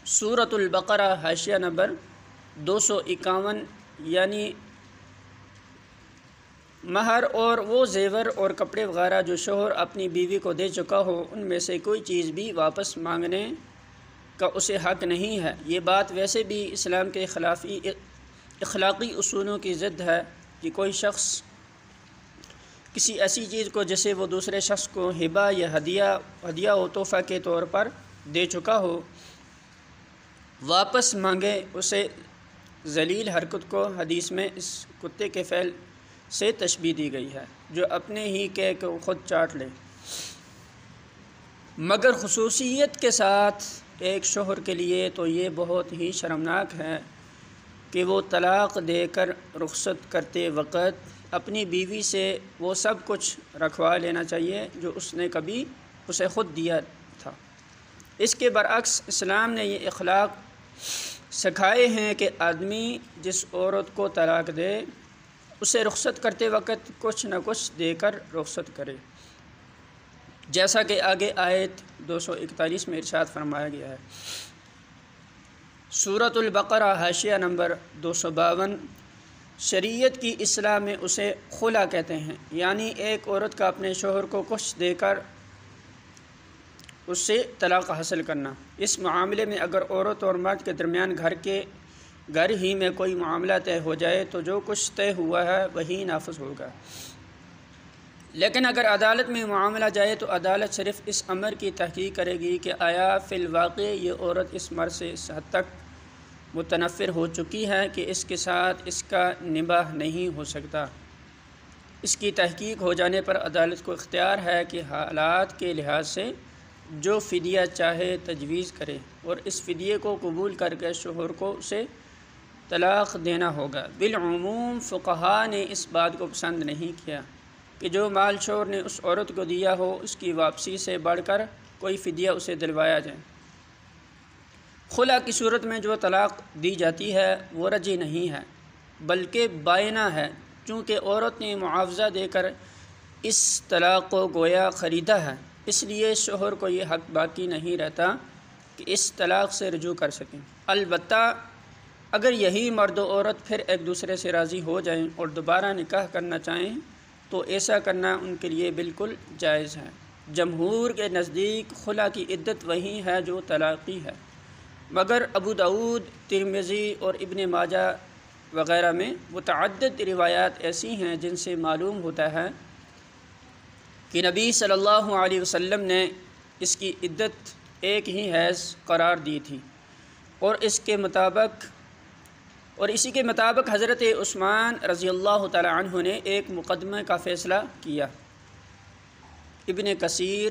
سورۃ البقرہ حاشیہ نمبر 251، یعنی مہر اور وہ زیور اور کپڑے وغیرہ جو شوہر اپنی بیوی کو دے چکا ہو، ان میں سے کوئی چیز بھی واپس مانگنے کا اسے حق نہیں ہے۔ یہ بات ویسے بھی اسلام کے اخلاقی اصولوں کی ضد ہے کہ کوئی شخص کسی ایسی چیز کو جسے وہ دوسرے شخص کو ہبہ یا ہدیہ و تحفہ کے طور پر دے چکا ہو واپس مانگے۔ اسے ذلیل حرکت کو حدیث میں اس کتے کے فعل سے تشبیہ دی گئی ہے جو اپنے ہی کے خود چاٹ لے، مگر خصوصیت کے ساتھ ایک شوہر کے لیے تو یہ بہت ہی شرمناک ہے کہ وہ طلاق دے کر رخصت کرتے وقت اپنی بیوی سے وہ سب کچھ رکھوا لینا چاہیے جو اس نے کبھی اسے خود دیا تھا۔ اس کے برعکس اسلام نے یہ اخلاق سکھائے ہیں کہ آدمی جس عورت کو طلاق دے اسے رخصت کرتے وقت کچھ نہ کچھ دے کر رخصت کرے، جیسا کہ آگے آیت 241 میں ارشاد فرمایا گیا ہے۔ سورۃ البقرہ حاشیہ نمبر 252، شریعت کی اصطلاح میں اسے خلا کہتے ہیں، یعنی ایک عورت کا اپنے شوہر کو کچھ دے کر اس سے طلاق حاصل کرنا۔ اس معاملے میں اگر عورت اور مرد کے درمیان گھر ہی میں کوئی معاملہ طے ہو جائے تو جو کچھ طے ہوا ہے وہی نافذ ہوگا، لیکن اگر عدالت میں معاملہ جائے تو عدالت صرف اس امر کی تحقیق کرے گی کہ آیا فی الواقع یہ عورت اس مرد سے اس حد تک متنفر ہو چکی ہے کہ اس کے ساتھ اس کا نباہ نہیں ہو سکتا۔ اس کی تحقیق ہو جانے پر عدالت کو اختیار ہے کہ حالات کے لحاظ سے جو فدیہ چاہے تجویز کرے، اور اس فدیے کو قبول کر کے شوہر کو اسے طلاق دینا ہوگا۔ بالعموم فقہاء نے اس بات کو پسند نہیں کیا کہ جو مال شوہر نے اس عورت کو دیا ہو اس کی واپسی سے بڑھ کر کوئی فدیہ اسے دلوایا جائے۔ خلا کی صورت میں جو طلاق دی جاتی ہے وہ رجعی نہیں ہے بلکہ بائنہ ہے، چونکہ عورت نے معاوضہ دے کر اس طلاق کو گویا خریدا ہے، اس لیے شوہر کو یہ حق باقی نہیں رہتا کہ اس طلاق سے رجوع کر سکیں۔ البتہ اگر یہی مرد و عورت پھر ایک دوسرے سے راضی ہو جائیں اور دوبارہ نکاح کرنا چاہیں تو ایسا کرنا ان کے لیے بالکل جائز ہے۔ جمہور کے نزدیک خلا کی عدت وہی ہے جو طلاقی ہے، مگر ابو داؤد، ترمذی اور ابن ماجہ وغیرہ میں متعدد روایات ایسی ہیں جن سے معلوم ہوتا ہے کہ نبی صلی اللہ علیہ وسلم نے اس کی عدت ایک ہی حیض قرار دی تھی، اور اسی کے مطابق حضرت عثمان رضی اللہ تعالی عنہ نے ایک مقدمے کا فیصلہ کیا۔ ابن کثیر